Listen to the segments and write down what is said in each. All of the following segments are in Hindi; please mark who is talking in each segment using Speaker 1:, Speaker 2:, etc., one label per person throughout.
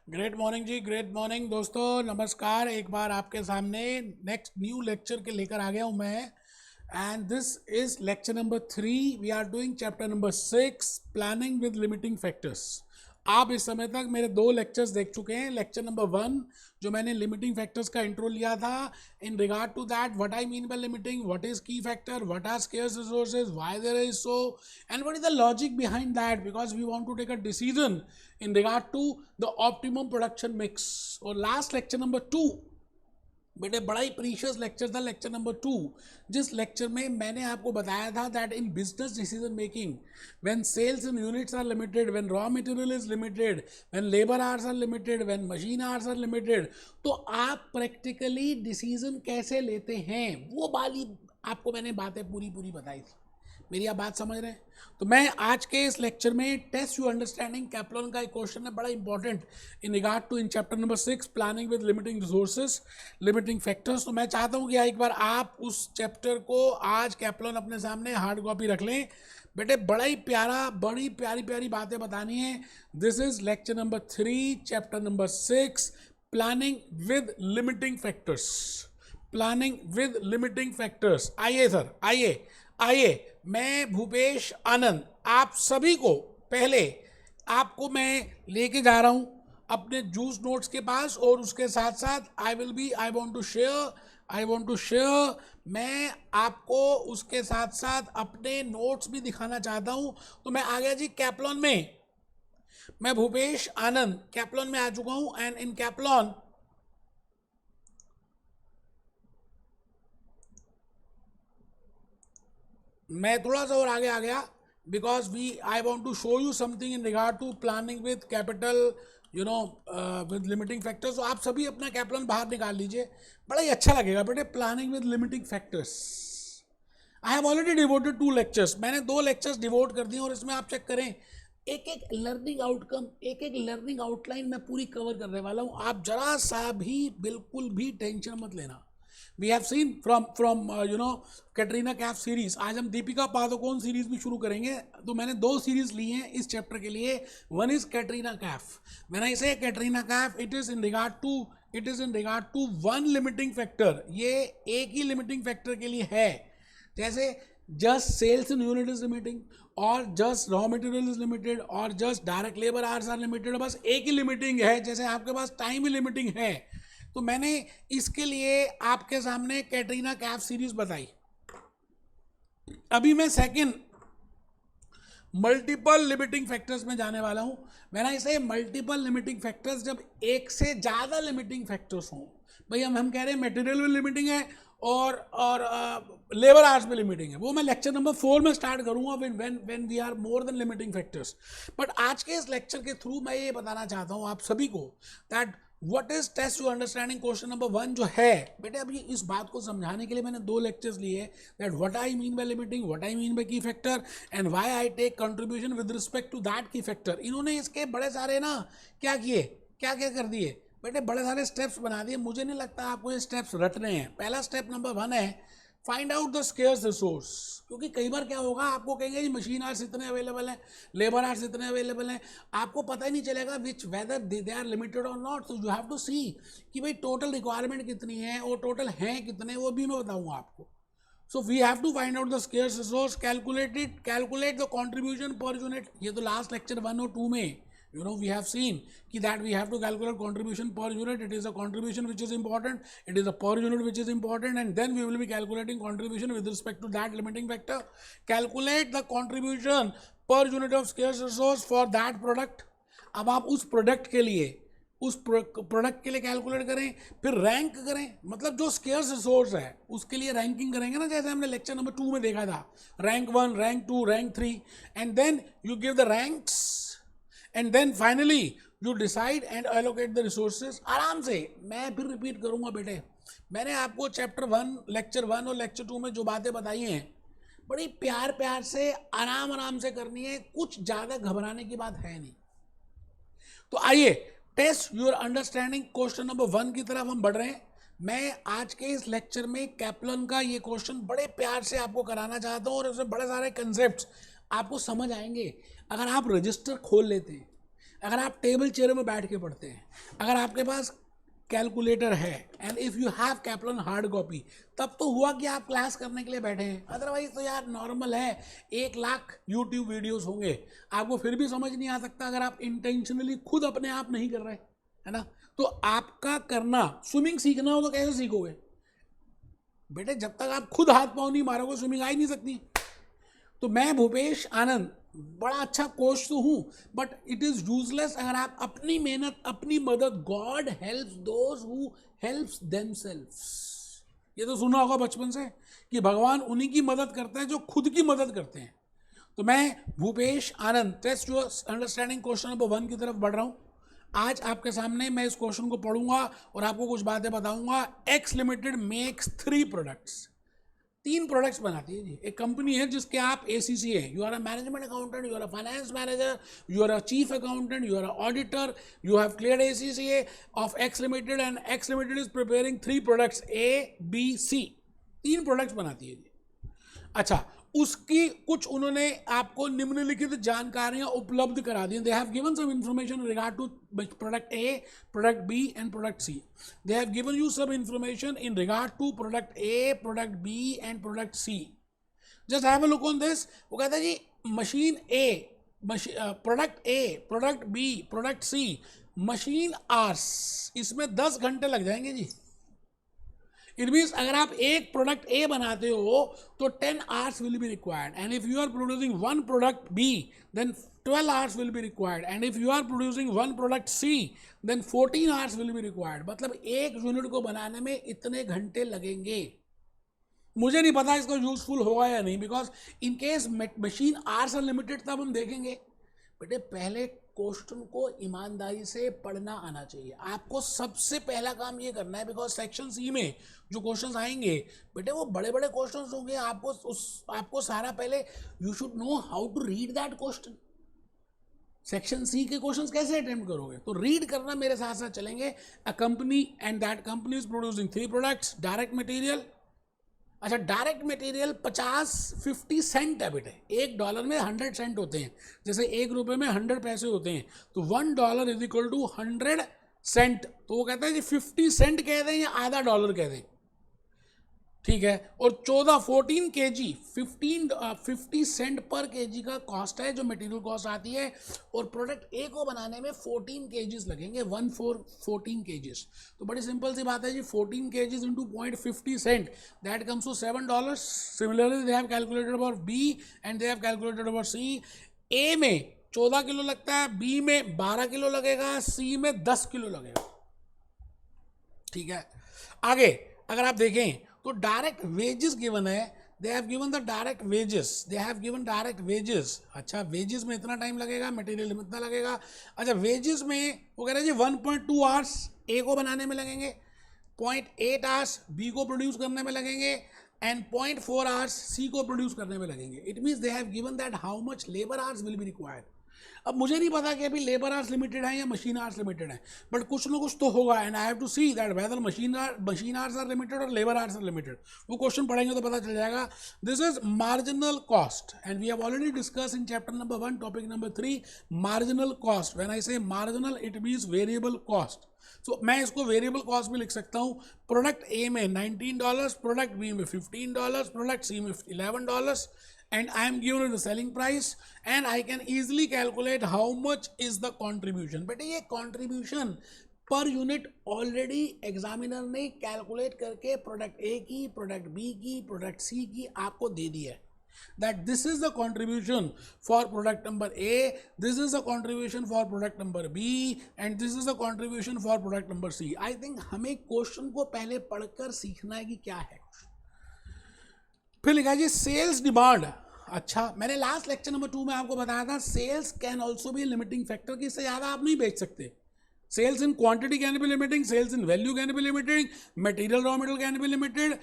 Speaker 1: ग्रेट मॉर्निंग जी, ग्रेट मॉर्निंग दोस्तों, नमस्कार। एक बार आपके सामने नेक्स्ट न्यू लेक्चर के लेकर आ गया हूँ मैं। And this is lecture number 3। We are doing chapter number 6, planning with limiting factors. आप इस समय तक मेरे 2 लेक्चर्स देख चुके हैं। लेक्चर नंबर 1 जो मैंने लिमिटिंग फैक्टर्स का इंट्रो लिया था, in regard to that what I mean by limiting, what is key factor, what are scarce resources, why there is so, and what is the logic behind that, because we want to take a decision in regard to the optimum production mix। और लास्ट लेक्चर नंबर 2 बेटे बड़ा ही प्रीशियस लेक्चर था, लेक्चर नंबर 2, जिस लेक्चर में मैंने आपको बताया था that in business decision making when sales in units are limited, when raw material is limited, when labour hours are limited, when machine hours are limited, तो आप प्रैक्टिकली डिसीजन कैसे लेते हैं वो वाली आपको मैंने बातें पूरी पूरी बताई थी। मेरी आप बात समझ रहे हैं? तो मैं आज के इस लेक्चर में टेस्ट यू अंडरस्टैंडिंग कैप्लॉन का एक क्वेश्चन है बड़ा important in regard to in chapter number 6, planning with limiting resources, limiting factors. तो मैं चाहता हूं कि एक बार आप उस चैप्टर को आज कैप्लॉन अपने सामने हार्ड कॉपी रख लें। बेटे बड़ा ही प्यारा, बड़ी प्यारी प्यारी बातें बतानी है। This is lecture number 3, chapter number 6, planning with limiting factors. Planning with limiting factors. आइए सर, आइए मैं भूपेश आनंद आप सभी को पहले आपको मैं लेके जा रहा हूं अपने जूस नोट्स के पास, और उसके साथ साथ आई वांट टू शेयर मैं आपको उसके साथ साथ अपने नोट्स भी दिखाना चाहता हूं। तो मैं आ गया जी कैप्लॉन में। मैं भूपेश आनंद कैप्लॉन में आ चुका हूं। एंड इन कैप्लॉन मैं थोड़ा सा और आगे आ गया, because I want to show you something in regard to planning with capital, with limiting factors. तो आप सभी अपना कैप्लन बाहर निकाल लीजिए, बड़ा ही अच्छा लगेगा बेटे। Planning with limiting factors, I have already devoted 2 lectures. मैंने 2 लेक्चर्स डिवोट कर दिए, और इसमें आप चेक करें एक एक लर्निंग आउटकम, एक एक लर्निंग आउटलाइन मैं पूरी कवर करने वाला हूँ। आप जरा सा भी बिल्कुल भी टेंशन मत लेना। We have seen from Katrina Kaif series. आज हम दीपिका पादुकोण सीरीज भी शुरू करेंगे। तो मैंने 2 सीरीज ली हैं इस चैप्टर के लिए। One is Katrina Kaif. When I say Katrina Kaif, it is in regard to one limiting factor. ये एक ही लिमिटिंग फैक्टर के लिए है। जैसे just sales in unit is limiting, और just raw material is limited, और just direct labour hours are limited. बस एक ही लिमिटिंग है, जैसे आपके पास टाइम ही लिमिटिंग है। तो मैंने इसके लिए आपके सामने कैटरीना कैफ सीरीज बताई। अभी मैं सेकंड मल्टीपल लिमिटिंग फैक्टर्स में जाने वाला हूं। मैंने इसे मल्टीपल लिमिटिंग फैक्टर्स, जब एक से ज्यादा लिमिटिंग फैक्टर्स हों। भाई हम कह रहे हैं मटेरियल में लिमिटिंग है और लेबर आवर्स में लिमिटिंग है, वो मैं लेक्चर नंबर 4 में स्टार्ट करूंगा, when we are more than limiting factors. But आज के इस लेक्चर के थ्रू मैं ये बताना चाहता हूं आप सभी को that what is test to understanding question number 1 जो है बेटे। अभी इस बात को समझाने के लिए मैंने 2 लेक्चर्स लिए, that what I mean by limiting, what I mean by key factor, and why I take contribution with respect to that key factor. इन्होंने इसके बड़े सारे ना क्या किए, क्या क्या कर दिए बेटे, बड़े सारे स्टेप्स बना दिए। मुझे नहीं लगता आपको ये स्टेप्स रटने हैं। पहला स्टेप नंबर 1 है find out the scarce resource. क्योंकि कई बार क्या होगा, आपको कहेंगे जी मशीन आवर्स इतने अवेलेबल हैं, लेबर आवर्स इतने अवेलेबल हैं, आपको पता ही नहीं चलेगा which whether they are limited और नॉट। तो यू हैव टू सी कि भाई टोटल रिक्वायरमेंट कितनी है और टोटल हैं कितने, वो भी मैं बताऊंगा आपको। So we have to find out the scarce resource, calculate the contribution per unit। ये तो लास्ट लेक्चर 1 और 2 में we have seen कि that we have to calculate contribution per unit। It is a contribution which is important, it is a per unit which is important, and then we will be calculating contribution with respect to that limiting factor। Calculate the contribution per unit of scarce resource for that product। अब आप उस प्रोडक्ट के लिए, उस प्रोडक्ट के लिए कैलकुलेट करें, फिर रैंक करें। मतलब जो स्केर्स रिसोर्स है उसके लिए रैंकिंग करेंगे ना, जैसे हमने लेक्चर नंबर 2 में देखा था, rank 1, rank 2, rank 3, and then you give the ranks, and then finally you decide and allocate the resources. आराम से मैं फिर रिपीट करूंगा बेटे, मैंने आपको चैप्टर 1, लेक्चर 1 और लेक्चर 2 में जो बातें बताई हैं बड़ी प्यार प्यार से आराम आराम से करनी है, कुछ ज़्यादा घबराने की बात है नहीं। तो आइए test your understanding question number 1 की तरफ हम बढ़ रहे हैं। मैं आज के इस लेक्चर में कैप्लन का ये क्वेश्चन बड़े प्यार से आपको कराना चाहता हूँ, और उसमें बड़े सारे कंसेप्ट्स आपको समझ आएंगे अगर आप रजिस्टर खोल लेते हैं। अगर आप टेबल चेयर में बैठ के पढ़ते हैं, अगर आपके पास कैलकुलेटर है and if you have Kaplan hard copy, तब तो हुआ कि आप क्लास करने के लिए बैठे हैं। अदरवाइज तो यार नॉर्मल है, 1 लाख यूट्यूब वीडियोस होंगे, आपको फिर भी समझ नहीं आ सकता अगर आप इंटेंशनली खुद अपने आप नहीं कर रहे, है ना। तो आपका करना, स्विमिंग सीखना हो तो कैसे सीखोगे बेटे, जब तक आप खुद हाथ पाँव नहीं मारोगे स्विमिंग आ ही नहीं सकती। तो मैं भूपेश आनंद बड़ा अच्छा कोच तो हूँ, बट इट इज़ यूजलेस अगर आप अपनी मेहनत, अपनी मदद, God helps those who helps themselves, ये तो सुना होगा बचपन से कि भगवान उन्हीं की मदद करते हैं जो खुद की मदद करते हैं। तो मैं Bhupesh Anand test your understanding question number 1 की तरफ बढ़ रहा हूँ। आज आपके सामने मैं इस क्वेश्चन को पढ़ूंगा और आपको कुछ बातें बताऊंगा। X limited makes 3 products, 3 products बनाती है जी। एक कंपनी है जिसके आप ACC है, you are a management accountant, you are a finance manager, you are a chief accountant, you are a auditor, you have cleared ACCA of X limited and X limited is preparing 3 products ABC, 3 products बनाती है जी। अच्छा, उसकी कुछ उन्होंने आपको निम्नलिखित जानकारियां उपलब्ध करा दी। They have given some information regard to product A, product B and product C. They have given you some information in regard to product A, product B and product C. Just have a look on this. वो कहता है जी machine A, product A, product B, product C, machine hours, इसमें 10 घंटे लग जाएंगे जी। इट मीन्स अगर आप एक प्रोडक्ट A बनाते हो तो 10 hours will be required, and if you are producing one product B then 12 hours will be required, and if you are producing one product C then 14 hours will be required. मतलब एक यूनिट को बनाने में इतने घंटे लगेंगे। मुझे नहीं पता इसको यूजफुल होगा या नहीं, because in case machine hours unlimited तब हम देखेंगे। बेटे पहले क्वेश्चन को ईमानदारी से पढ़ना आना चाहिए। आपको सबसे पहला काम ये करना है, बिकॉज सेक्शन C में जो क्वेश्चंस आएंगे बेटे वो बड़े बड़े क्वेश्चंस होंगे। आपको सारा पहले you should know how to read that question. Section C के क्वेश्चंस कैसे अटेम्प्ट करोगे, तो रीड करना मेरे साथ साथ चलेंगे। A company and that company is producing 3 products. Direct material, अच्छा डायरेक्ट मटेरियल 50 सेंट है बेटे। $1 में 100 सेंट होते हैं, जैसे ₹1 में 100 पैसे होते हैं, तो $1 इज इक्वल टू 100 सेंट। तो वो कहता है कि 50 सेंट कह दें या आधा डॉलर कह दें, ठीक है। और 14 kg 50 सेंट पर kg का कॉस्ट है जो मटेरियल कॉस्ट आती है, और प्रोडक्ट A को बनाने में 14 kgs लगेंगे, 14 kgs। तो बड़ी सिंपल सी बात है जी, 14 kgs into 0.50 cent, that comes to $7। Similarly they have calculated for B and they have calculated for C। A में 14 किलो लगता है, B में 12 किलो लगेगा, C में 10 किलो लगेगा, ठीक है। आगे अगर आप देखें तो डायरेक्ट वेजेस गिवन है, दे have given the direct wages, they have given direct wages. अच्छा वेजेस में इतना टाइम लगेगा, मटेरियल में इतना लगेगा। अच्छा वेजेस में वो कह रहे हैं जी 1.2 आवर्स A को बनाने में लगेंगे, 0.8 आवर्स B को प्रोड्यूस करने में लगेंगे, एंड 0.4 आवर्स C को प्रोड्यूस करने में लगेंगे। It means they have given that how much labour hours will be required. अब मुझे नहीं पता कि अभी लेबर आवर्स लिमिटेड है या मशीन आवर्स लिमिटेड है, बट कुछ ना कुछ तो होगा, and I have to see that whether machine hours are limited और लेबर आवर्स आर लिमिटेड। वो क्वेश्चन पढ़ेंगे तो पता चल जाएगा। This is marginal cost and we have already discuss in chapter number 1 topic number 3 marginal cost. When I say marginal it means variable cost. तो मैं इसको वेरिएबल कॉस्ट भी लिख सकता हूँ। प्रोडक्ट A में $19, प्रोडक्ट B में $15, प्रोडक्ट C में $11, and I am given the selling price and I can easily calculate how much is the contribution। बेटे ये contribution per unit already examiner ने कैलकुलेट करके प्रोडक्ट A की, प्रोडक्ट B की, प्रोडक्ट C की आपको दे दी है। that this is the contribution for product number A, this is the contribution for product number B and this is the contribution for product number C। I think हमें क्वेश्चन को पहले पढ़कर सीखना है कि क्या है। फिर लिखा जी सेल्स डिमांड। अच्छा मैंने लास्ट लेक्चर नंबर 2 में आपको बताया था sales can also be limiting factor, कि इससे ज़्यादा आप नहीं बेच सकते। Sales in quantity can be limiting, sales in value can be limiting, material raw material can be limited,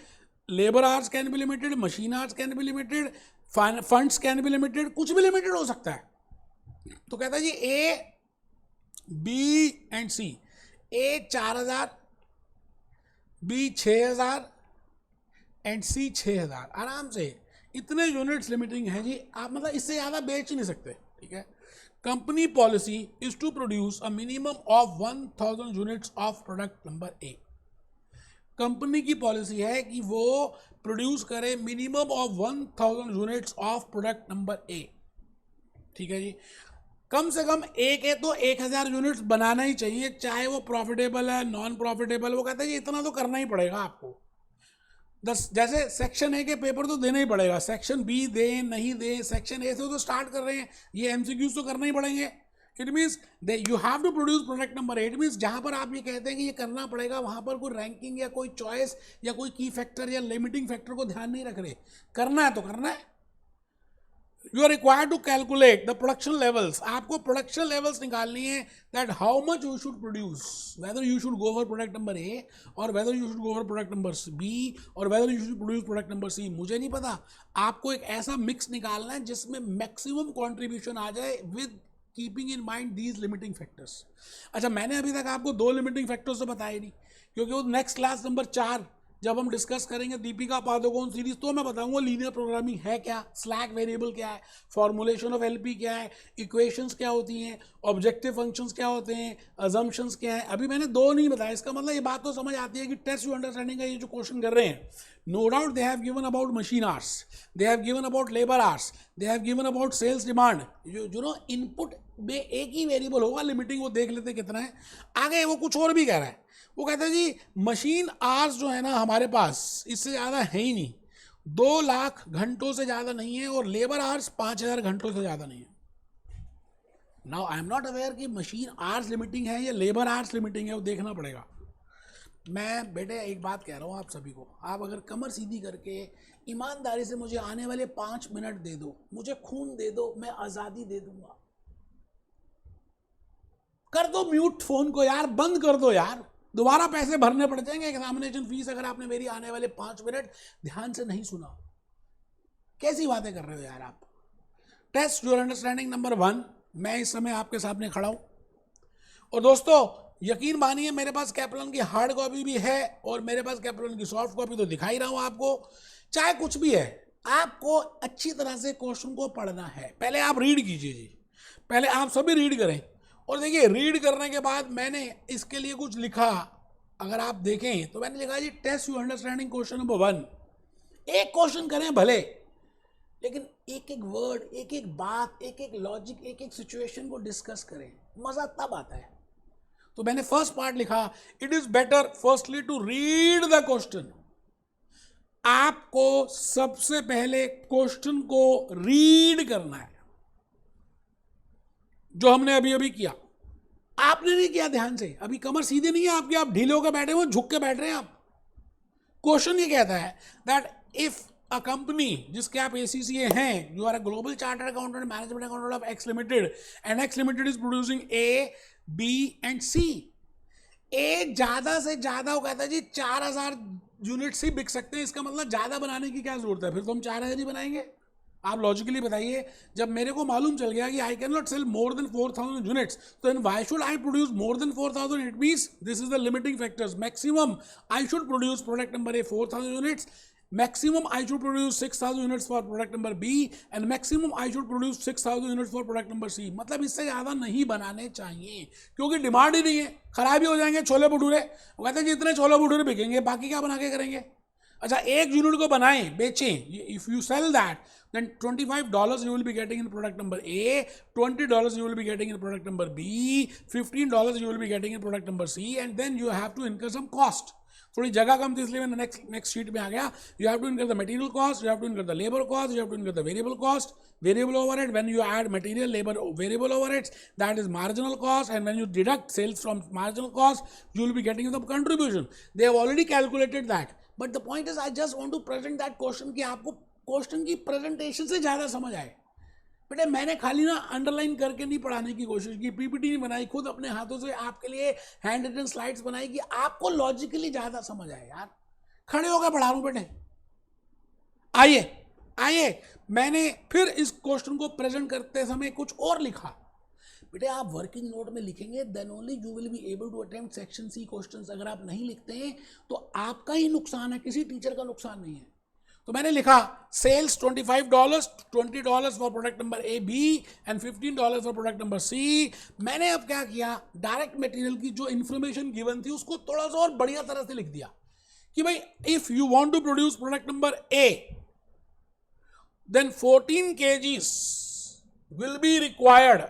Speaker 1: labour hours can be limited, machine hours can be limited, funds can be limited, कुछ भी लिमिटेड हो सकता है। तो कहता है जी A, B and C। A 4000, B 6000 and C 6000। आराम से इतने यूनिट्स लिमिटिंग है जी, आप मतलब इससे ज़्यादा बेच नहीं सकते, ठीक है। Company policy is to produce a minimum of 1000 units of product number A. Company की पॉलिसी है कि वो प्रोड्यूस करे minimum of 1000 units of product number A. ठीक है जी, कम से कम एक है तो 1000 यूनिट्स बनाना ही चाहिए, चाहे वो प्रॉफिटेबल है नॉन प्रॉफिटेबल। वो कहता है जी इतना तो करना ही पड़ेगा आपको। जैसे सेक्शन ए के पेपर तो देना ही पड़ेगा, सेक्शन बी दे नहीं दे, सेक्शन ए से तो स्टार्ट कर रहे हैं, ये एमसीक्यूज तो करना ही पड़ेंगे। It means they you have to produce product number 8। Means जहाँ पर आप ये कहते हैं कि ये करना पड़ेगा, वहाँ पर कोई रैंकिंग या कोई चॉइस या कोई की फैक्टर या लिमिटिंग फैक्टर को ध्यान नहीं रख रहे, करना है तो करना है। You are required to calculate the production levels. आपको प्रोडक्शन लेवल्स निकालनी है, that how much you should produce, whether you should go for product number A और whether you should go for product number B और whether you should produce product number C. मुझे नहीं पता, आपको एक ऐसा मिक्स निकालना है जिसमें मैक्सिमम कॉन्ट्रीब्यूशन आ जाए with keeping in mind these limiting factors. अच्छा, मैंने अभी तक आपको 2 लिमिटिंग फैक्टर्स तो बताए नहीं, क्योंकि वो नेक्स्ट क्लास नंबर 4 जब हम डिस्कस करेंगे दीपिका पादुकोण सीरीज, तो मैं बताऊंगा लीनियर प्रोग्रामिंग है क्या, स्लैक वेरिएबल क्या है, फॉर्मुलेशन ऑफ एलपी क्या है, इक्वेशंस क्या होती हैं, ऑब्जेक्टिव फंक्शंस क्या होते हैं, अजम्पशंस क्या है। अभी मैंने 2 नहीं बताया, इसका मतलब ये बात तो समझ आती है कि टेस्ट यू अंडरस्टैंडिंग का ये जो क्वेश्चन कर रहे हैं, no doubt they have given about machine hours, they have given about labour hours, they have given about sales demand. जो नो इनपुट में एक ही वेरिएबल होगा, लिमिटिंग वो देख लेते कितना है। आगे वो कुछ और भी कह रहा है, वो कहते हैं जी मशीन आवर्स जो है ना हमारे पास इससे ज़्यादा है ही नहीं, 2 लाख घंटों से ज़्यादा नहीं है, और लेबर आवर्स 5000 घंटों से ज़्यादा नहीं है। Now I am not aware कि मशीन आवर्स लिमिटिंग है या लेबर आवर्स लिमिटिंग है, वो देखना पड़ेगा। मैं बेटे एक बात कह रहा हूँ आप सभी को, आप अगर कमर सीधी करके ईमानदारी से मुझे आने वाले 5 मिनट दे दो, मुझे खून दे दो, मैं आज़ादी दे दूंगा। कर दो म्यूट फोन को यार, बंद कर दो यार, दोबारा पैसे भरने पड़ जाएंगे एग्जामिनेशन फीस अगर आपने मेरी आने वाले 5 मिनट ध्यान से नहीं सुना। कैसी बातें कर रहे हो यार आप। टेस्ट योर अंडरस्टैंडिंग नंबर 1, मैं इस समय आपके सामने खड़ा हूं, और दोस्तों यकीन मानिए मेरे पास कैप्लन की हार्ड कॉपी भी है और मेरे पास कैप्लन की सॉफ्ट कॉपी तो दिखा ही रहा हूं आपको। चाहे कुछ भी है, आपको अच्छी तरह से क्वेश्चन को पढ़ना है। पहले आप रीड कीजिए जी, पहले आप सभी रीड करें, और देखिए रीड करने के बाद मैंने इसके लिए कुछ लिखा, अगर आप देखें तो मैंने लिखा जी test you understanding question number 1। एक क्वेश्चन करें भले, लेकिन एक एक वर्ड, एक एक बात, एक एक लॉजिक, एक एक सिचुएशन को डिस्कस करें, मजा तब आता है। तो मैंने फर्स्ट पार्ट लिखा, it is better firstly to read the question. आपको सबसे पहले क्वेश्चन को रीड करना है, जो हमने अभी अभी किया। आपने नहीं किया ध्यान से, अभी कमर सीधे नहीं है आपकी, आप ढीले होकर बैठे हुए, झुक के बैठ रहे हैं आप। क्वेश्चन ये कहता है दैट इफ अ कंपनी जिसके आप एसीसीए हैं, you are a global chartered accountant management accountant of X limited, and X limited is producing A B and C. A ज्यादा से ज्यादा, वो कहता है जी 4000 यूनिट ही बिक सकते हैं। इसका मतलब ज्यादा बनाने की क्या जरूरत है, फिर तो हम 4000 ही बनाएंगे। आप लॉजिकली बताइए, जब मेरे को मालूम चल गया कि I can not sell more than 4000 units, तो then why should I produce more than 4000? It means this is the limiting factors. Maximum I should produce product number A 4000 units, maximum I should produce 6000 units for product number B, and maximum I should produce 6000 units for product number C। मतलब इससे ज़्यादा नहीं बनाने चाहिए, क्योंकि डिमांड ही नहीं है, खराब ही हो जाएंगे छोले भटूरे। वो कहते हैं जितने छोले भटूरे बिकेंगे बाकी क्या बना के करेंगे। अच्छा, 1 यूनिट को बनाएं, बेचें, if you sell that then $25 you will be getting in product number A, $20 you will be getting in product number B, $15 you will be getting in product number C, and then you have to incur some cost। थोड़ी जगह कम थी इसलिए मैंने नेक्स्ट शीट में आ गया। You have to incur the material cost, you have to incur the labour cost, you have to incur the variable cost, variable overhead. When you add material labour variable overheads, that is marginal cost, and when you deduct sales from marginal cost, you will be getting the contribution. They have already calculated that, but the point is I just want to present that question कि आपको क्वेश्चन की प्रेजेंटेशन से ज़्यादा समझ आए। बेटे मैंने खाली ना अंडरलाइन करके नहीं पढ़ाने की कोशिश की, पीपीटी नहीं बनाई, खुद अपने हाथों से आपके लिए हैंड रिटन स्लाइड्स बनाई कि आपको लॉजिकली ज़्यादा समझ आए। यार खड़े होकर पढ़ा रहा हूँ बेटे। आइए मैंने फिर इस क्वेश्चन को प्रेजेंट करते समय कुछ और लिखा। बेटे आप वर्किंग नोट में लिखेंगे, then only you will be able to attempt section C questions. अगर आप नहीं लिखते हैं तो आपका ही नुकसान है, किसी टीचर का नुकसान नहीं है। तो मैंने लिखा sales $25, $20 for product number A B and $15 for product number C. मैंने अब क्या किया, डायरेक्ट मटेरियल की जो इन्फॉर्मेशन गिवन थी उसको थोड़ा सा और बढ़िया तरह से लिख दिया कि भाई if you want to produce product number A then 14 kgs will be required,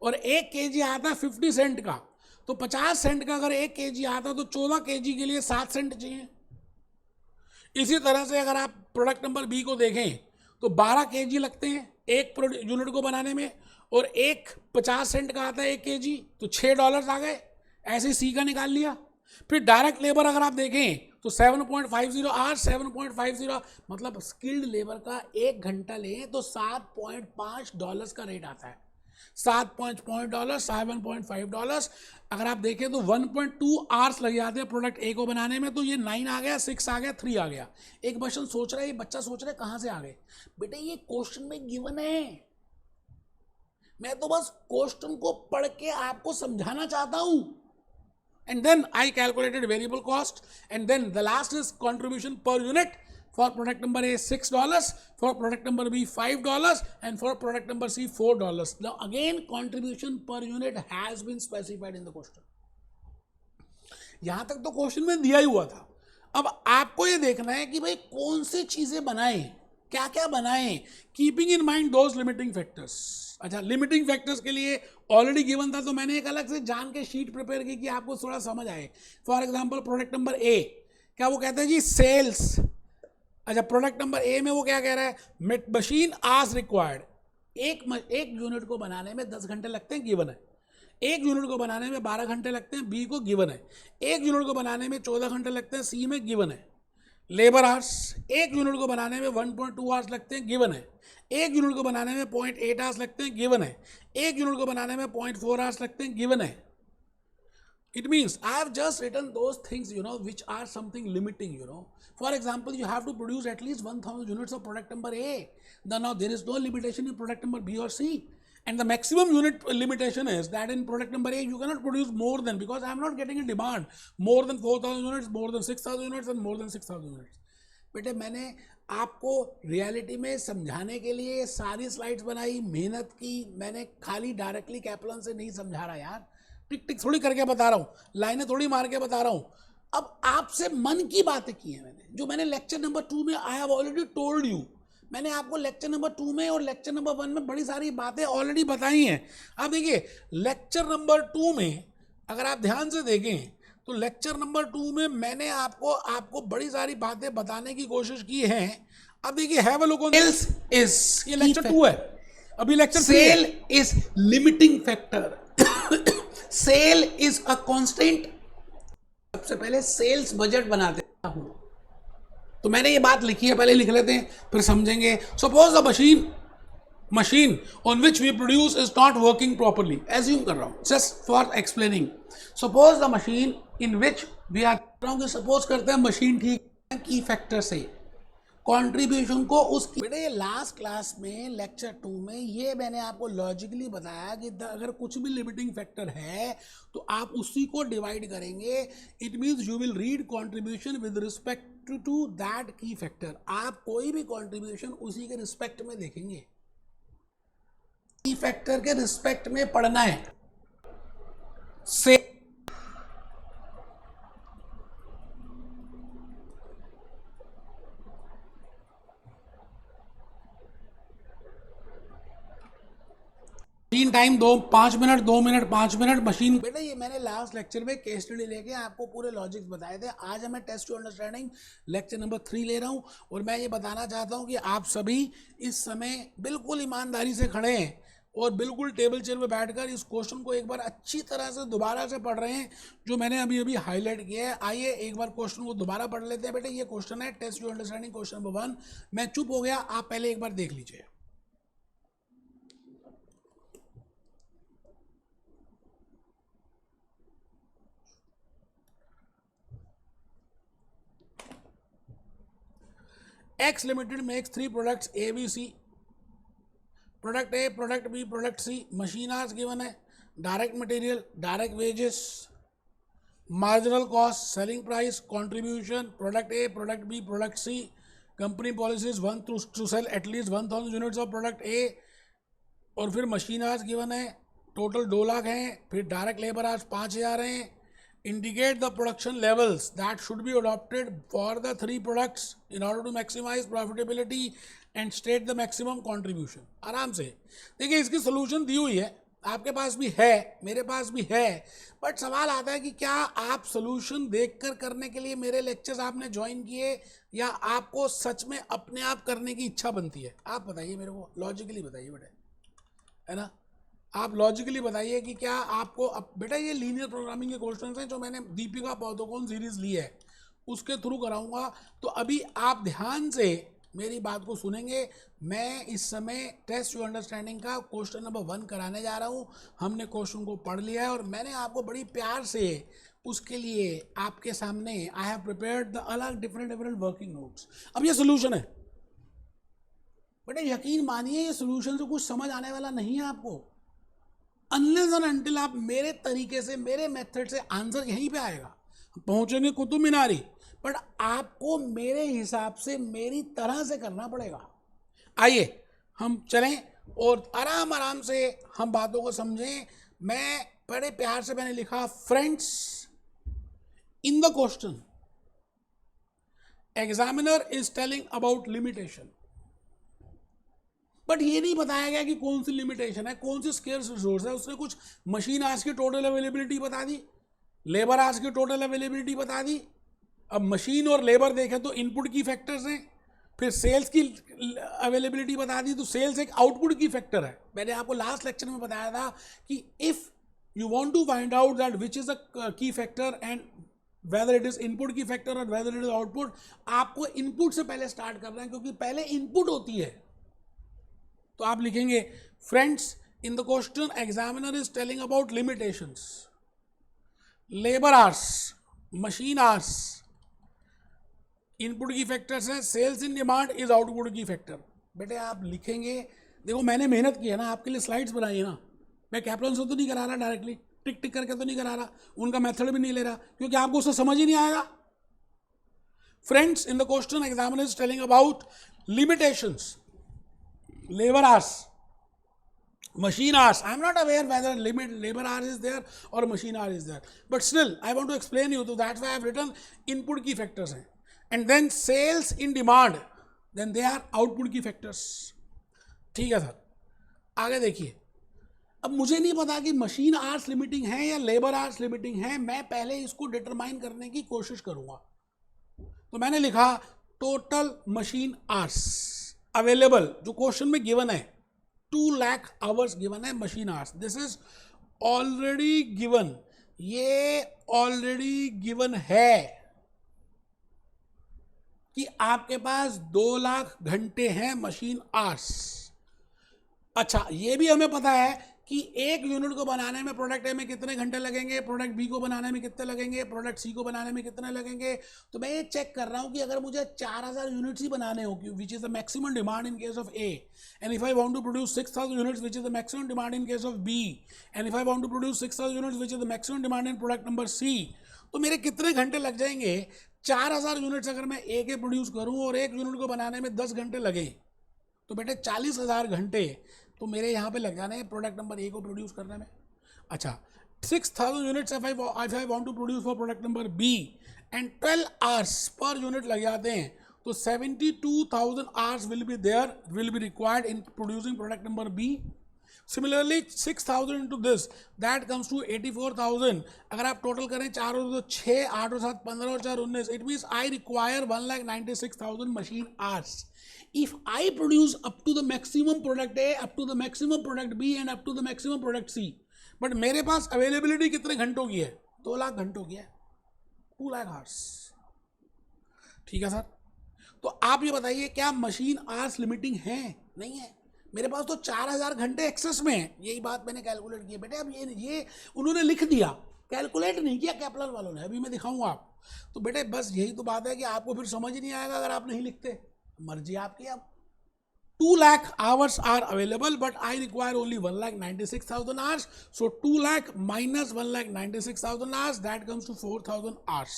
Speaker 1: और 1 kg आता है 50 सेंट का, तो 50 सेंट का अगर 1 kg आता तो 14 kg के लिए 7 सेंट चाहिए। इसी तरह से अगर आप प्रोडक्ट नंबर बी को देखें तो 12 kg लगते हैं एक यूनिट को बनाने में, और एक 50 सेंट का आता है 1 kg, तो $6 आ गए। ऐसे सी का निकाल लिया। फिर डायरेक्ट लेबर अगर आप देखें तो 7.50 आवर्स, 7.50 मतलब स्किल्ड लेबर का 1 घंटा लें तो $7.5 का रेट आता है। $7.5, $7.5। अगर आप देखें तो 1.2 आवर्स लग जाते हैं प्रोडक्ट ए को बनाने में, तो ये 9 आ गया, 6 आ गया, 3 आ गया। एक क्वेश्चन सोच रहा है, ये बच्चा सोच रहा है कहाँ से आ गए? बेटे ये क्वेश्चन में गिवन है, मैं तो बस क्वेश्चन को पढ़ के आपको समझाना चाहता हूं। And then I calculated variable cost, and then the last is contribution per unit. For product number A $6, for product number B $5, and for product number C $4. Now again contribution per unit has been specified in the question. यहां तक तो क्वेश्चन में दिया ही हुआ था। अब आपको ये देखना है कि भाई कौन सी चीजें बनाएं, क्या क्या बनाएं, keeping in mind those limiting factors. अच्छा, लिमिटिंग फैक्टर्स के लिए ऑलरेडी गिवन था, तो मैंने एक अलग से जान के शीट प्रिपेयर की कि आपको थोड़ा समझ आए। फॉर एग्जांपल प्रोडक्ट नंबर ए, क्या वो कहता है जी सेल्स। अच्छा, प्रोडक्ट नंबर ए में वो क्या कह रहा है, मशीन आवर्स रिक्वायर्ड, एक यूनिट को बनाने में 10 घंटे लगते हैं, गिवन है। एक यूनिट को बनाने में 12 घंटे लगते हैं, बी को गिवन है। एक यूनिट को बनाने में 14 घंटे लगते हैं, सी में गिवन है। लेबर आवर्स, एक यूनिट को बनाने में 1.2 आवर्स लगते हैं, गिवन है। एक यूनिट को बनाने में 0.8 आवर्स लगते हैं, गिवन है। एक यूनिट को बनाने में 0.4 आवर्स लगते हैं, गिवन है। It means I have just written those things, which are something limiting, For example, you have to produce at least 1000 units of product number A. Now there is no limitation in product number B or C. And the maximum unit limitation is that in product number A, you cannot produce more than, because I am not getting a demand more than 4000 units, more than 6000 units and more than 6000 units. बेटे मैंने आपको रियलिटी में समझाने के लिए सारी स्लाइड्स बनाई, मेहनत की। मैंने खाली डायरेक्टली कैप्लन से नहीं समझा रहा यार, टिक टिक थोड़ी करके बता रहा हूँ, लाइनें थोड़ी मार के बता रहा हूँ। अब आपसे मन की बातें की हैं मैंने, जो मैंने लेक्चर नंबर 2 में I have already told you. मैंने आपको लेक्चर नंबर 2 में और लेक्चर नंबर 1 में बड़ी सारी बातें ऑलरेडी बताई हैं। अब देखिए लेक्चर नंबर 2 में अगर आप ध्यान से देखें तो लेक्चर नंबर 2 में मैंने आपको बड़ी सारी बातें बताने की कोशिश की है। अब देखिए have a look on sales is, ये लेक्चर 2 है, अभी lecture sale is limiting factor, sale is a constant. सबसे पहले सेल्स बजट बनाते हूं, तो मैंने ये बात लिखी है, पहले लिख लेते हैं फिर समझेंगे। Suppose the machine on which we produce is not working properly, assume कर रहा हूं just for explaining. Suppose the machine in which we are, suppose करते हैं मशीन ठीक है, की फैक्टर से कंट्रीब्यूशन को उसकी। बेटे ये लास्ट क्लास में लेक्चर 2 में ये मैंने आपको लॉजिकली बताया कि अगर कुछ भी लिमिटिंग फैक्टर है तो आप उसी को डिवाइड करेंगे। It means you will read contribution with respect to that key factor. आप कोई भी कंट्रीब्यूशन उसी के रिस्पेक्ट में देखेंगे, की फैक्टर के रिस्पेक्ट में पढ़ना है। से machine time 5 minute 2 minute 5 minute machine. बेटा ये मैंने लास्ट लेक्चर में केस स्टडी लेके आपको पूरे लॉजिक्स बताए थे। आज मैं test to understanding lecture number 3 ले रहा हूँ, और मैं ये बताना चाहता हूँ कि आप सभी इस समय बिल्कुल ईमानदारी से खड़े हैं और बिल्कुल टेबल चेयर में बैठकर इस क्वेश्चन को एक बार अच्छी तरह से दोबारा से पढ़ रहे हैं, जो मैंने अभी हाईलाइट किया है। आइए एक बार क्वेश्चन को दोबारा पढ़ लेते हैं। बेटे ये क्वेश्चन है test to understanding question number 1। मैं चुप हो गया, आप पहले एक बार देख लीजिए। X Limited makes 3 products A, B, C. Product A, Product B, Product C. Machine hours given है, direct material, direct wages, marginal cost, selling price, contribution, Product A, Product B, Product C, company policies one to sell at least 1000 units of product A, और फिर मशीन आवर्स गिवन है, टोटल 2 लाख हैं, फिर डायरेक्ट लेबर आवर्स 5000 हैं. Indicate the production levels that should be adopted for the 3 products in order to maximise profitability and state the maximum contribution. आराम से देखिए, इसकी सोल्यूशन दी हुई है, आपके पास भी है, मेरे पास भी है, बट सवाल आता है कि क्या आप सोल्यूशन देखकर करने के लिए मेरे लेक्चर्स आपने ज्वाइन किए, या आपको सच में अपने आप करने की इच्छा बनती है? आप बताइए मेरे को, लॉजिकली बताइए बेटा, है ना. आप लॉजिकली बताइए कि क्या आपको बेटा ये लीनियर प्रोग्रामिंग के क्वेश्चंस हैं जो मैंने दीपिका पादुकोण सीरीज ली है उसके थ्रू कराऊंगा. तो अभी आप ध्यान से मेरी बात को सुनेंगे. मैं इस समय टेस्ट यू अंडरस्टैंडिंग का क्वेश्चन नंबर 1 कराने जा रहा हूँ. हमने क्वेश्चन को पढ़ लिया है और मैंने आपको बड़ी प्यार से उसके लिए आपके सामने आई हैव प्रिपेयर्ड द अलग डिफरेंट वर्किंग नोट्स. अब ये सोल्यूशन है बेटा, यकीन मानिए ये सोल्यूशन से कुछ समझ आने वाला नहीं है आपको, अनलेस एंड अनटिल आप मेरे तरीके से, मेरे मेथड से, आंसर यहीं पे आएगा. पहुंचेंगे कुतुब मीनारी, बट आपको मेरे हिसाब से, मेरी तरह से करना पड़ेगा. आइए हम चलें और आराम आराम से हम बातों को समझें. मैं बड़े प्यार से मैंने लिखा, friends, in the question examiner is telling about limitation, but ये नहीं बताया गया कि कौन सी लिमिटेशन है, कौन सी स्केर्स रिसोर्स है. उसने कुछ मशीन आवर्स की टोटल अवेलेबिलिटी बता दी, लेबर आवर्स की टोटल अवेलेबिलिटी बता दी. अब मशीन और लेबर देखें तो इनपुट की फैक्टर्स हैं, फिर सेल्स की अवेलेबिलिटी बता दी, तो सेल्स एक आउटपुट की फैक्टर है. मैंने आपको लास्ट लेक्चर में बताया था कि if you want to find out that which is a key factor and whether it is input key factor और वेदर इट इज आउटपुट, आपको इनपुट से पहले स्टार्ट करना है, क्योंकि पहले इनपुट होती है. तो आप लिखेंगे, friends, in the question examiner is telling about limitations, labour hours, machine hours input key factors हैं, sales in demand is output key factor. बेटे आप लिखेंगे, देखो मैंने मेहनत की है ना, आपके लिए स्लाइड्स बनाई है ना, मैं कैप्टन से तो नहीं करा रहा डायरेक्टली, टिक टिक करके तो नहीं करा रहा, उनका मेथड भी नहीं ले रहा, क्योंकि आपको उससे समझ ही नहीं आएगा. Friends, in the question examiner is telling about limitations, labor hours, machine hours. I am not aware whether labor hours is there or machine hour is there, but still I want to explain you, so that's why I have written input key factors हैं, and then sales in demand, then they are output key factors. ठीक है सर, आगे देखिए. अब मुझे नहीं पता कि मशीन आवर्स लिमिटिंग है या लेबर आवर्स लिमिटिंग है, मैं पहले इसको डिटरमाइन करने की कोशिश करूंगा. तो मैंने लिखा टोटल मशीन आवर्स अवेलेबल, जो क्वेश्चन में गिवन है 2 लाख आवर्स गिवन है machine hours. This is already given, ये ऑलरेडी गिवन है कि आपके पास 2 लाख घंटे हैं मशीन आवर्स. अच्छा, ये भी हमें पता है कि एक यूनिट को बनाने में प्रोडक्ट ए में कितने घंटे लगेंगे, प्रोडक्ट बी को बनाने में कितने लगेंगे, प्रोडक्ट सी को बनाने में कितने लगेंगे. तो मैं ये चेक कर रहा हूँ कि अगर मुझे 4000 यूनिट्स ही बनाने हो, which is the maximum demand in case of A, and if I want to produce 6000 units which is the maximum demand in case of B, and if I want to produce 6000 units which is the maximum demand in product number C, तो मेरे कितने घंटे लग जाएंगे. 4000 यूनिट्स अगर मैं ए के प्रोड्यूस करूँ और एक यूनिट को बनाने में 10 घंटे लगे, तो बेटे 40,000 घंटे तो मेरे यहाँ पे लग जाने हैं प्रोडक्ट नंबर ए को प्रोड्यूस करने में. अच्छा, 6000 units if I want to produce for product number B and 12 hours per unit लग जाते हैं, तो 72,000 hours will be required in producing product number B. Similarly 6,000 into this, that comes to 84,000. अगर आप टोटल करें 4 और 2 6, 8 और 7 15 और 4 19, it means I require 1,96,000 machine hours. If I produce up to the maximum product A, up to the maximum product B and up to the maximum product C, but मेरे पास अवेलेबिलिटी कितने घंटों की है? 2 लाख घंटों की है, 2 लाख आवर्स. ठीक है सर, तो आप ये बताइए क्या मशीन आवर्स लिमिटिंग है? नहीं है. मेरे पास तो 4000 घंटे एक्सेस में है. यही बात मैंने कैलकुलेट की है बेटे. अब ये उन्होंने लिख दिया, कैलकुलेट नहीं किया कैप्लर वालों ने. अभी मैं दिखाऊंगा आप. तो बेटे बस यही तो बात है कि आपको फिर समझ नहीं आएगा अगर आप नहीं लिखते. मर्जी आपकी. अब 2 lakh hours are available, but I require only 1,96,000 hours. So 2 lakh minus 1,96,000 hours, that comes to 4,000 hours.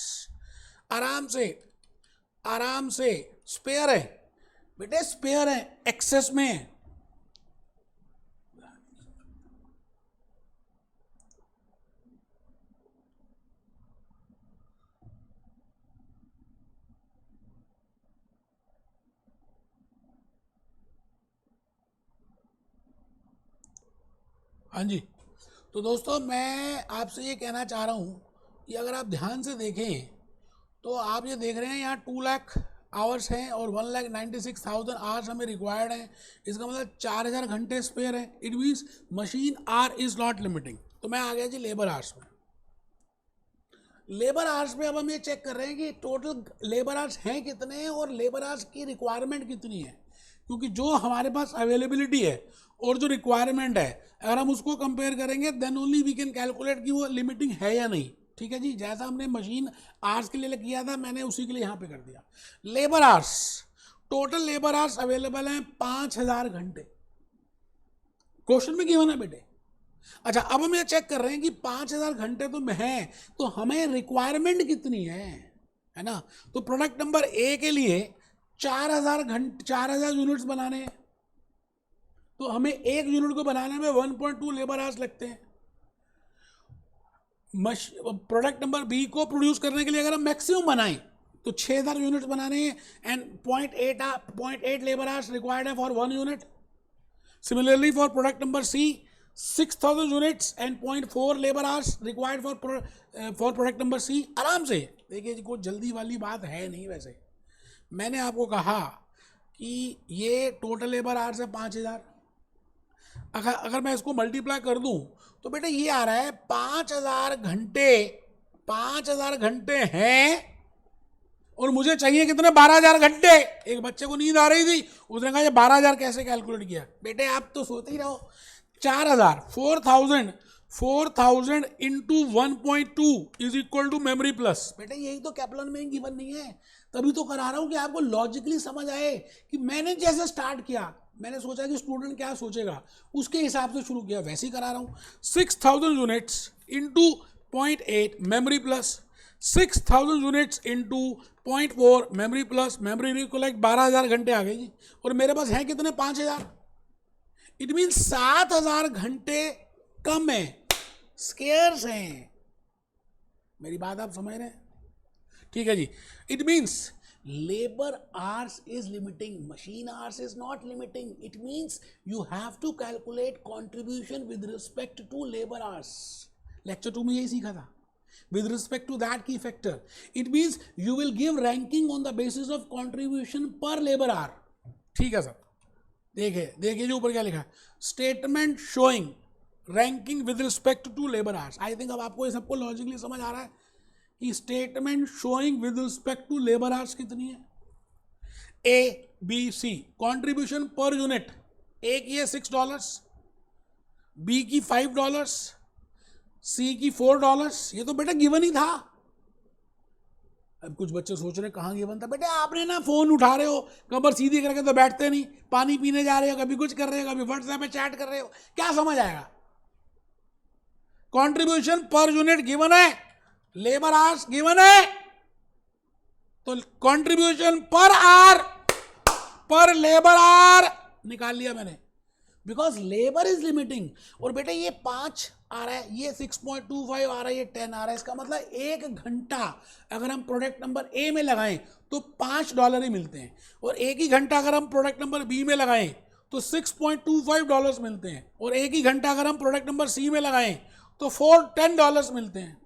Speaker 1: आराम से स्पेयर है बेटे, स्पेयर है, एक्सेस में है। हाँ जी, तो दोस्तों मैं आपसे ये कहना चाह रहा हूँ कि अगर आप ध्यान से देखें तो आप ये देख रहे हैं यहाँ 2 लाख आवर्स हैं और 1,96,000 आवर्स हमें रिक्वायर्ड हैं। इसका मतलब 4,000 घंटे स्पेयर हैं। It means machine hour is not limiting. तो मैं आ गया जी लेबर आवर्स में। लेबर आवर्स में अब हम ये चेक कर रहे हैं कि टोटल लेबर आवर्स हैं कितने हैं और लेबर आवर्स की रिक्वायरमेंट कितनी है, क्योंकि जो हमारे पास अवेलेबिलिटी है और जो रिक्वायरमेंट है अगर हम उसको कंपेयर करेंगे then only we can calculate कि वो लिमिटिंग है या नहीं। ठीक है जी, जैसा हमने मशीन आवर्स के लिए किया था मैंने उसी के लिए यहाँ पे कर दिया। Labour hours, total labour hours available हैं 5,000 घंटे, क्वेश्चन में गिवन है बेटे। अच्छा, अब हम ये चेक कर रहे हैं कि 5,000 घंटे तो हैं, तो हमें रिक्वायरमेंट कितनी है ना। तो प्रोडक्ट नंबर ए के लिए 4,000 घंटे, 4,000 यूनिट्स बनाने हैं, तो हमें एक यूनिट को बनाने में 1.2 लेबर आवर्स लगते हैं। प्रोडक्ट नंबर बी को प्रोड्यूस करने के लिए अगर हम मैक्सिमम बनाएं तो 6,000 यूनिट्स बनाने हैं एंड 0.8 लेबर आवर्स रिक्वायर्ड है for 1 unit. Similarly for product number C 6,000 units and 0.4 labour hours required for product number C. आराम से देखिए, कोई जल्दी वाली बात है नहीं। वैसे मैंने आपको कहा कि ये टोटल लेबर आवर्स है 5,000। अगर मैं इसको मल्टीप्लाई कर दूं तो बेटा ये आ रहा है 5,000 घंटे। 5,000 घंटे हैं और मुझे चाहिए कितने, 12,000 घंटे। एक बच्चे को नींद आ रही थी, उसने कहा ये 12,000 कैसे कैलकुलेट किया। बेटे आप तो सोते ही रहो। 4,000 4,000 into 1.2 is equal to memory plus. बेटे यही तो कैप्लन में गिवन नहीं है, तभी तो करा रहा हूं कि आपको लॉजिकली समझ आए कि मैंने जैसे स्टार्ट किया, मैंने सोचा कि स्टूडेंट क्या सोचेगा, उसके हिसाब से शुरू किया, वैसे ही करा रहा हूँ। 6,000 units into 0.8 memory plus, 6,000 units into 0.4 memory plus, memory recollect 12,000 घंटे आ गई जी। और मेरे पास है कितने, 5,000। इट मीन 7,000 घंटे कम है, स्केयर्स हैं। मेरी बात आप समझ रहे हैं? ठीक है जी। It means labor hours is limiting, machine hours is not limiting. It means you have to calculate contribution with respect to labor hours. Lecture 2 में यही सीखा था, with respect to that key factor. It means you will give ranking on the basis of contribution per labor hour. ठीक है सर, देखिए जो ऊपर क्या लिखा है, statement showing ranking with respect to labour hours. I think अब आपको ये सबको लॉजिकली समझ आ रहा है कि statement showing with respect to labour hours कितनी है। A B C contribution per unit, A की है $6, बी की $5, सी की $4। ये तो बेटा गिवन ही था। अब कुछ बच्चे सोच रहे कहाँ गिवन था। बेटे आपने ना फोन उठा रहे हो, कमर सीधी करके तो बैठते नहीं, पानी पीने जा रहे हो, कभी कुछ कर रहे हो, कभी व्हाट्सएप पे चैट कर रहे हो, क्या समझ आएगा। कॉन्ट्रीब्यूशन पर यूनिट गिवन है, लेबर आवर्स गिवन है, तो कंट्रीब्यूशन पर आवर पर लेबर आवर निकाल लिया मैंने, बिकॉज लेबर इज लिमिटिंग। और बेटे ये 5 आ रहा है, ये 6.25 आ रहा है, ये 10 आ रहा है। इसका मतलब 1 घंटा अगर हम प्रोडक्ट नंबर ए में लगाएं तो $5 ही मिलते हैं, और एक ही घंटा अगर हम प्रोडक्ट नंबर बी में लगाएं तो $6.25 मिलते हैं, और एक ही घंटा अगर हम प्रोडक्ट नंबर सी में लगाएं तो $10 मिलते हैं।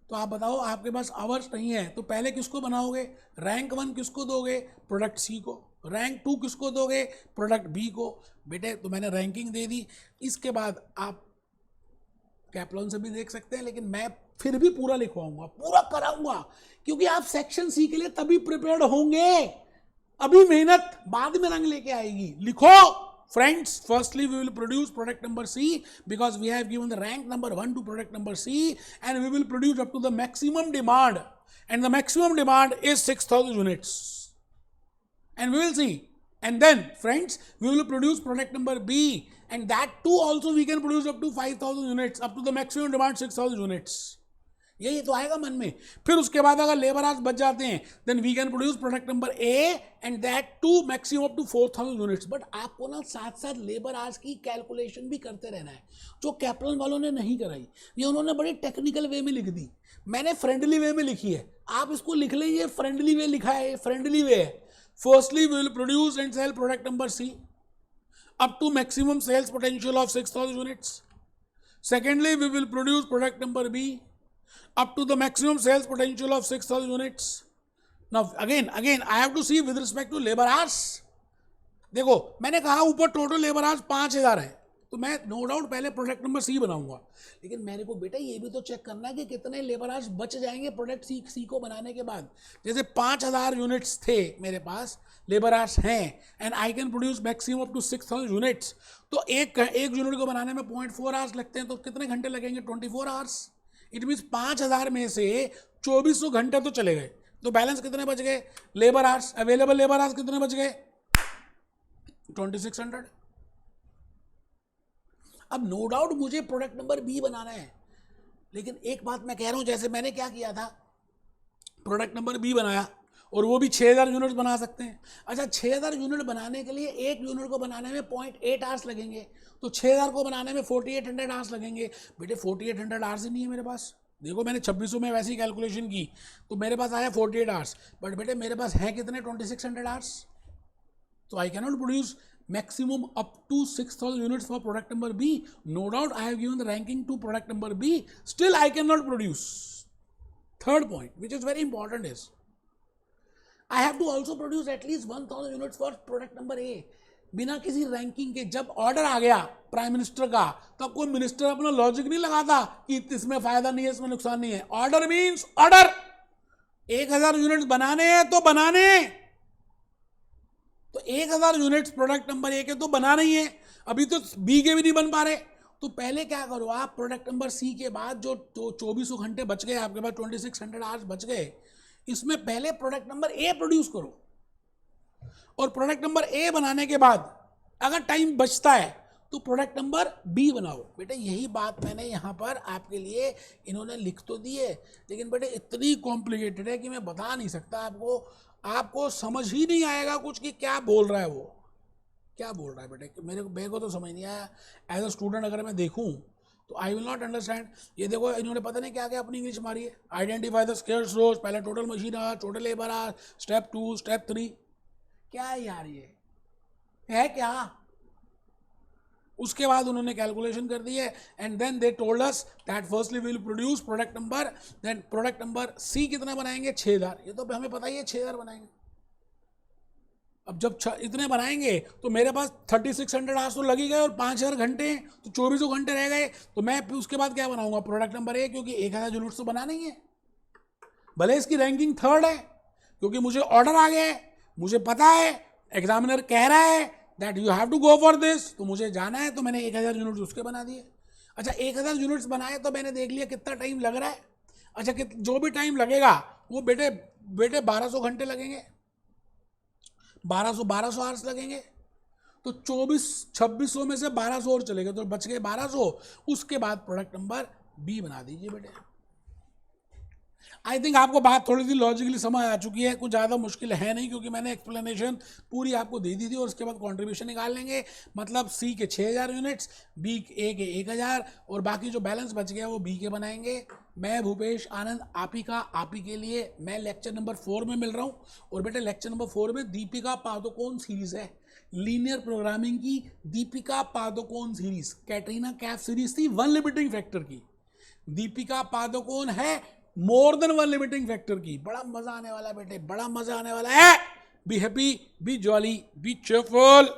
Speaker 1: तो आप बताओ, आपके पास आवर्स नहीं है तो पहले किसको बनाओगे, रैंक 1 किसको दोगे, प्रोडक्ट सी को, रैंक 2 किसको दोगे, प्रोडक्ट बी को। बेटे तो मैंने रैंकिंग दे दी, इसके बाद आप कैप्लॉन से भी देख सकते हैं, लेकिन मैं फिर भी पूरा लिखवाऊंगा, पूरा कराऊंगा, क्योंकि आप सेक्शन सी के लिए तभी प्रिपेयर्ड होंगे। अभी मेहनत बाद में रंग लेके आएगी। लिखो friends, firstly we will produce product number C because we have given the rank number 1 to product number C, and we will produce up to the maximum demand, and the maximum demand is 6,000 units, and we will see. And then friends, we will produce product number B, and that too also we can produce up to 5,000 units, up to the maximum demand 6,000 units. यही तो आएगा मन में। फिर उसके बाद अगर लेबर आवर्स बच जाते हैं then we can produce product number A and that too maximum up to 4000 units. But आपको ना साथ साथ लेबर आवर्स की कैलकुलेशन भी करते रहना है, जो कैप्टन वालों ने नहीं कराई। ये उन्होंने बड़ी टेक्निकल वे में लिख दी, मैंने फ्रेंडली वे में लिखी है, आप इसको लिख लीजिए। फ्रेंडली वे लिखा है, फ्रेंडली वे है। Firstly we will produce and sell product number C up to maximum sales potential of 6000 units. Secondly, we will produce product number B up to the maximum sales potential of 6000 units. Now again I have to see with respect to labor hours. देखो मैंने कहा ऊपर टोटल लेबर आवर्स 5000 है, तो मैं नो डाउट पहले प्रोडक्ट नंबर सी बनाऊंगा, लेकिन मेरे को बेटा ये भी तो चेक करना है कि कितने लेबर आवर्स बच जाएंगे प्रोडक्ट सी को बनाने के बाद। जैसे 5000 यूनिट्स थे मेरे पास, लेबर आवर्स हैं and I can produce maximum up to 6000 units, तो एक यूनिट को बनाने में 0.4 आवर्स लगते हैं, तो कितने घंटे लगेंगे? 24 आवर्स। इट मीन्स 5000 में से 2400 घंटे तो चले गए, तो बैलेंस कितने बच गए? Labour hours, available labour hours कितने बच गए? 2600। अब नो डाउट मुझे प्रोडक्ट नंबर बी बनाना है, लेकिन एक बात मैं कह रहा हूं, जैसे मैंने क्या किया था, प्रोडक्ट नंबर बी बनाया और वो भी 6000 यूनिट बना सकते हैं। अच्छा 6000 यूनिट बनाने के लिए एक यूनिट को बनाने में 0.8 आवर्स लगेंगे, तो 6000 को बनाने में 4800 आवर्स लगेंगे। बेटे 4800 आवर्स ही नहीं है मेरे पास। देखो मैंने 2600 में वैसी कैलकुलेशन की तो मेरे पास आया 48 आवर्स, बट बेटे मेरे पास है कितने? 2600 आवर्स। तो आई can not produce maximum up to 6000 units for product number B. No doubt I have given the ranking to product number B, still I cannot produce. Third point which is very important is I have to also produce at least 1000 units for product number A. बिना किसी रैंकिंग के जब ऑर्डर आ गया प्राइम मिनिस्टर का, तब कोई मिनिस्टर अपना लॉजिक नहीं लगाता कि इसमें फायदा नहीं है, इसमें नुकसान नहीं है। ऑर्डर मीन्स ऑर्डर, 1000 यूनिट्स बनाने हैं तो बनाने, तो 1000 यूनिट्स प्रोडक्ट नंबर ए के तो बना नहीं है, अभी तो बी के भी नहीं बन पा रहे। तो पहले क्या करो आप, प्रोडक्ट नंबर सी के बाद जो 2400 घंटे बच गए आपके पास, 2600 आवर्स बच गए, इसमें पहले प्रोडक्ट नंबर ए प्रोड्यूस करो, और प्रोडक्ट नंबर ए बनाने के बाद अगर टाइम बचता है तो प्रोडक्ट नंबर बी बनाओ। बेटे यही बात मैंने यहाँ पर आपके लिए, इन्होंने लिख तो दी है, लेकिन बेटे इतनी कॉम्प्लिकेटेड है कि मैं बता नहीं सकता आपको समझ ही नहीं आएगा कुछ कि क्या बोल रहा है, वो क्या बोल रहा है बेटे। मेरे को तो समझ नहीं आया। एज अ स्टूडेंट अगर मैं देखूं तो आई विल नॉट अंडरस्टैंड। ये देखो इन्होंने पता नहीं क्या क्या अपनी इंग्लिश मारी है। आइडेंटिफाई द स्केर्स रोज, पहले total machine our, total labour our, step 2, step 3, क्या है यार ये है क्या? उसके बाद उन्होंने कैलकुलेशन कर दी है and then they told us that firstly we will produce product number, then product number C कितना बनाएंगे? 6000। ये तो हमें पता ही है 6000 बनाएंगे। अब जब इतने बनाएंगे तो मेरे पास 3600 आवर्स तो लग ही गए और 5000 घंटे तो 2400 घंटे रह गए, तो मैं उसके बाद क्या बनाऊंगा? प्रोडक्ट नंबर ए, क्योंकि 1000 यूनिट्स तो बना नहीं है। भले इसकी रैंकिंग 3rd है, क्योंकि मुझे ऑर्डर आ गया है, मुझे पता है, एग्जामिनर कह रहा है that you have to go for this, तो मुझे जाना है, तो मैंने 1000 यूनिट्स उसके बना दिए। अच्छा 1000 यूनिट्स बनाए तो मैंने देख लिया कितना टाइम लग रहा है। अच्छा जो भी टाइम लगेगा वो बेटे 1200 घंटे लगेंगे, 1200 आवर्स लगेंगे, तो 2600 में से 1200 और चलेगा, तो बच गए 1200। उसके बाद प्रोडक्ट नंबर बी बना दीजिए बेटे। आई थिंक आपको बात थोड़ी सी लॉजिकली समझ आ चुकी है, कुछ ज़्यादा मुश्किल है नहीं, क्योंकि मैंने एक्सप्लेनेशन पूरी आपको दे दी थी, और उसके बाद कंट्रीब्यूशन निकाल लेंगे। मतलब सी के 6000 यूनिट्स, बी ए के 1000, और बाकी जो बैलेंस बच गया वो बी के बनाएंगे। मैं भूपेश आनंद आप ही के लिए मैं लेक्चर नंबर 4 में मिल रहा हूँ। और बेटे लेक्चर नंबर 4 में दीपिका पादुकोण सीरीज़ है, लीनियर प्रोग्रामिंग की दीपिका पादुकोण सीरीज़, कैटरीना कैफ सीरीज़ थी 1 लिमिटिंग फैक्टर की, दीपिका पादुकोण है मोर देन 1 लिमिटिंग फैक्टर की। बड़ा मजा आने वाला है बेटे, बड़ा मजा आने वाला है। Be happy, B jolly, B cheerful.